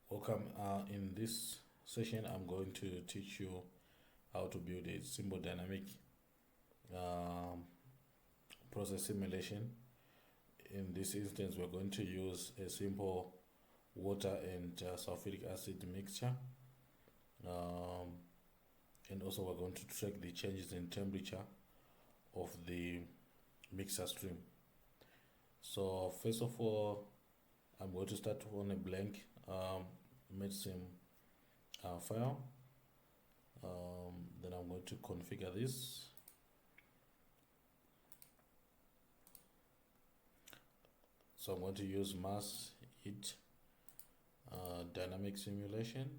Welcome. In this session, I'm going to teach you how to build a simple dynamic um, process simulation. In this instance, we're going to use a simple water and sulfuric acid mixture. And also we're going to track the changes in temperature of the mixer stream. So first of all, I'm going to start on a blank medicine file. Then I'm going to configure this. So I'm going to use mass heat dynamic simulation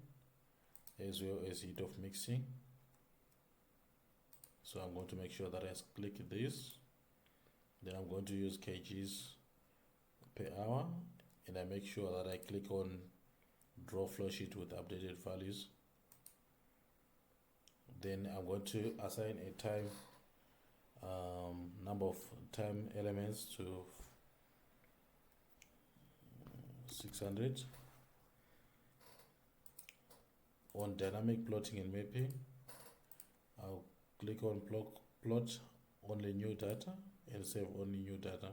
as well as heat of mixing. So I'm going to make sure that I click this. Then I'm going to use kgs per hour, and I make sure that I click on draw flow sheet with updated values. Then I'm going to assign a time number of time elements to 600. On dynamic plotting and mapping, I'll click on plot only new data and save only new data.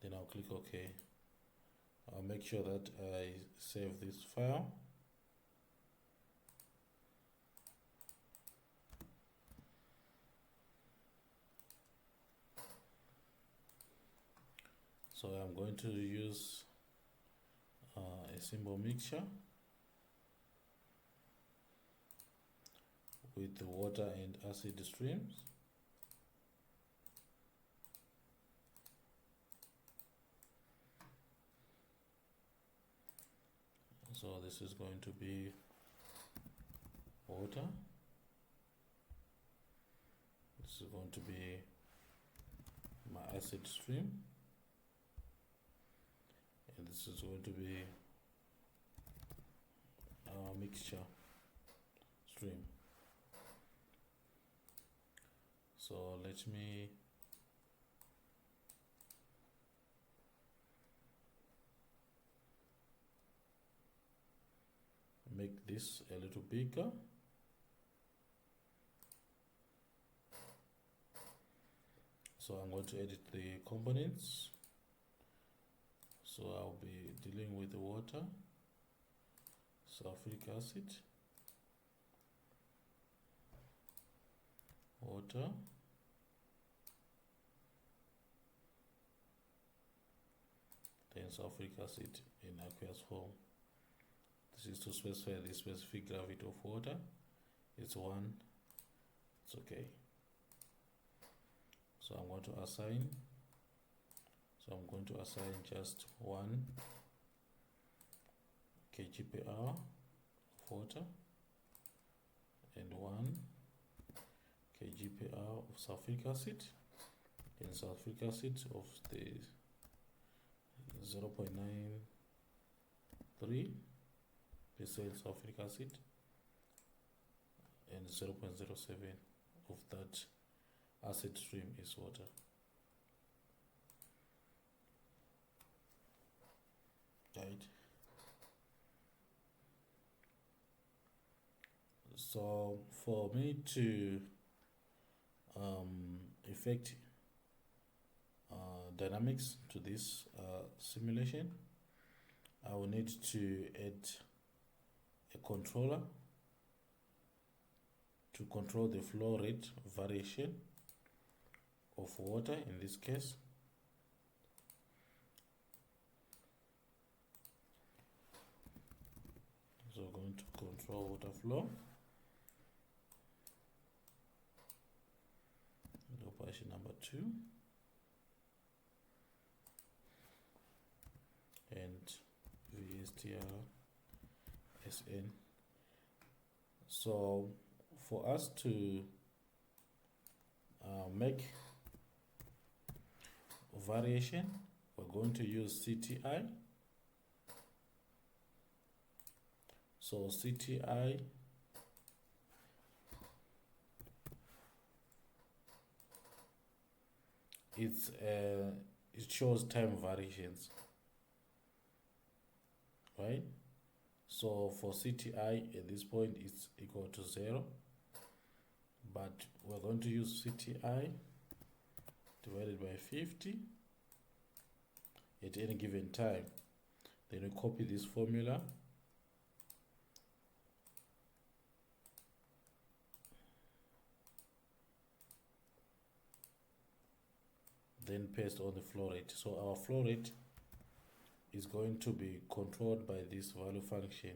Then I'll click OK. I'll make sure that I save this file. So I'm going to use a simple mixture with the water and acid streams. So this is going to be water. This is going to be my acid stream. And this is going to be our mixture stream. So let me make this a little bigger. So I'm going to edit the components. So I'll be dealing with the water, sulfuric acid, water, then sulfuric acid in aqueous form. This is to specify the specific gravity of water. It's 1. It's okay. So I'm going to assign. So I'm going to assign just 1 kg per hour of water and 1 kg per hour of sulfuric acid, and sulfuric acid of the 0.93% sulfuric acid and 0.07 of that acid stream is water. Right. So for me to effect dynamics to this simulation, I will need to add a controller to control the flow rate variation of water in this case. So we're going to control water flow. Operation number 2. And VSTR-SN. So for us to make variation, we're going to use CTI. So CTI it shows time variations, right? So for CTI at this point it's equal to 0, but we're going to use CTI divided by 50 at any given time. Then we copy this formula, then paste on the flow rate. So our flow rate is going to be controlled by this value function,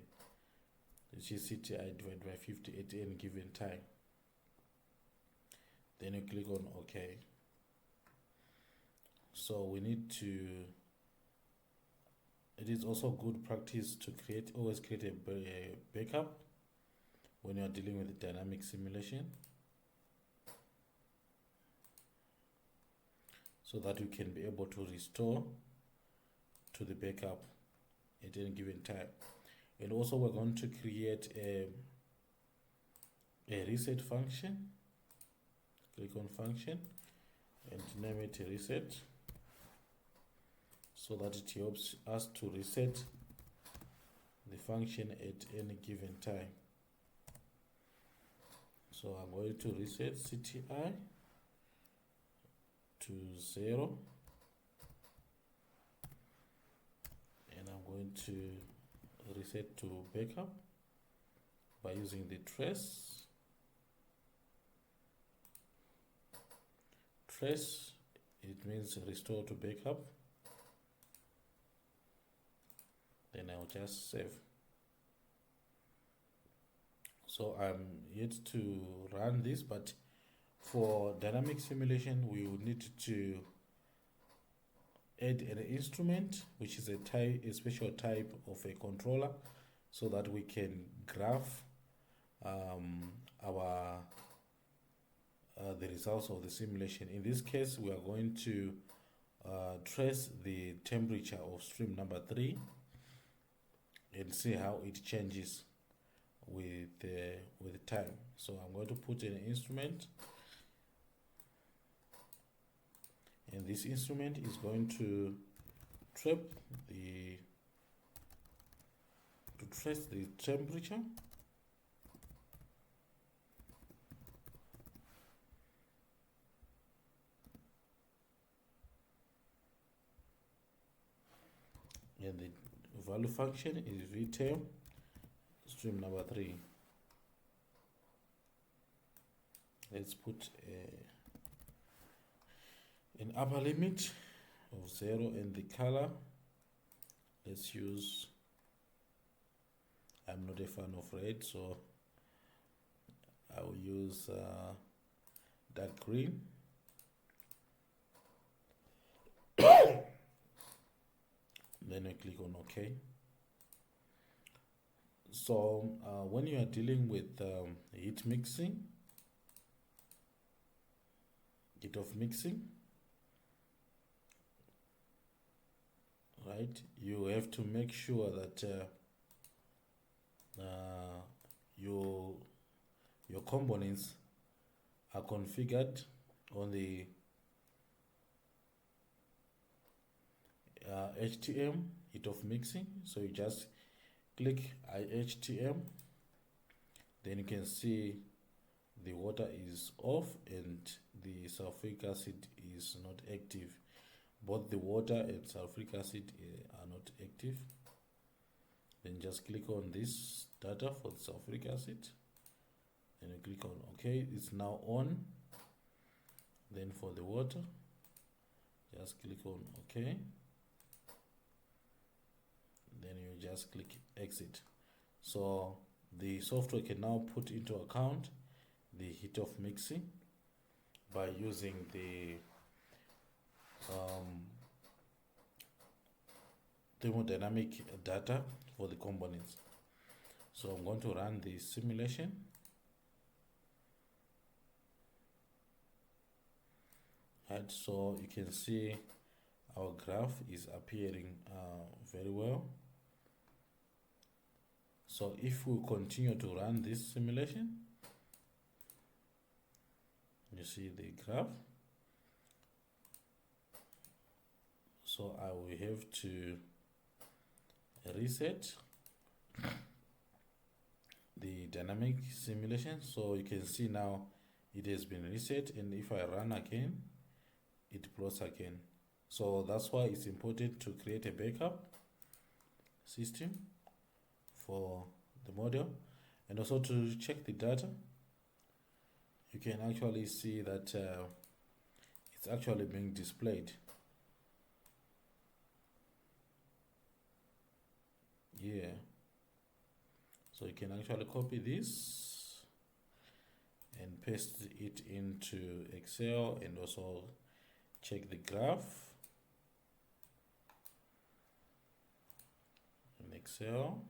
which is CTI divided by 50 at any given time. Then you click on OK. So we need to, it is also good practice to always create a backup when you are dealing with dynamic simulation, so that you can be able to restore to the backup at any given time. And also we're going to create a reset function. Click on function and name it a reset, so that it helps us to reset the function at any given time. So I'm going to reset CTI to 0, and I'm going to reset to backup by using the trace. Trace, it means restore to backup. Then I'll just save. So I'm yet to run this, but for dynamic simulation we will need to add an instrument, which is a special type of a controller, so that we can graph the results of the simulation. In this case, we are going to trace the temperature of stream number 3 and see how it changes with time. So I'm going to put an instrument, and this instrument is going to trace the temperature. And the value function is vterm stream number 3. Let's put an upper limit of 0, and the color, let's use, I'm not a fan of red, so I will use dark green. Then I click on OK. So when you are dealing with heat of mixing, right, you have to make sure that your components are configured on the HTM, heat of mixing. So you just click IHTM, then you can see the water is off and the sulfuric acid is not active. Both the water and sulfuric acid are not active. Then just click on this data for the sulfuric acid, then you click on OK. It's now on. Then for the water, just click on OK. Then you just click exit. So the software can now put into account the heat of mixing by using the thermodynamic data for the components. So I'm going to run the simulation. And so you can see our graph is appearing very well. So if we continue to run this simulation, you see the graph. So I will have to reset the dynamic simulation. So you can see now it has been reset, and if I run again, it plots again. So that's why it's important to create a backup system for the model, and also to check the data. You can actually see that it's actually being displayed here. So you can actually copy this and paste it into Excel, and also check the graph in Excel.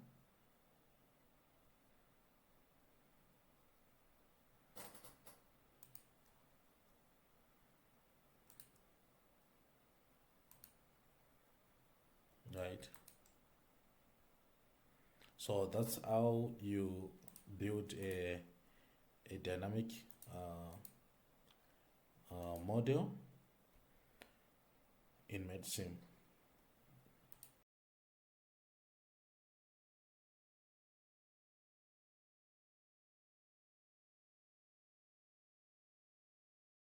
Right. So that's how you build a dynamic model in MedSim.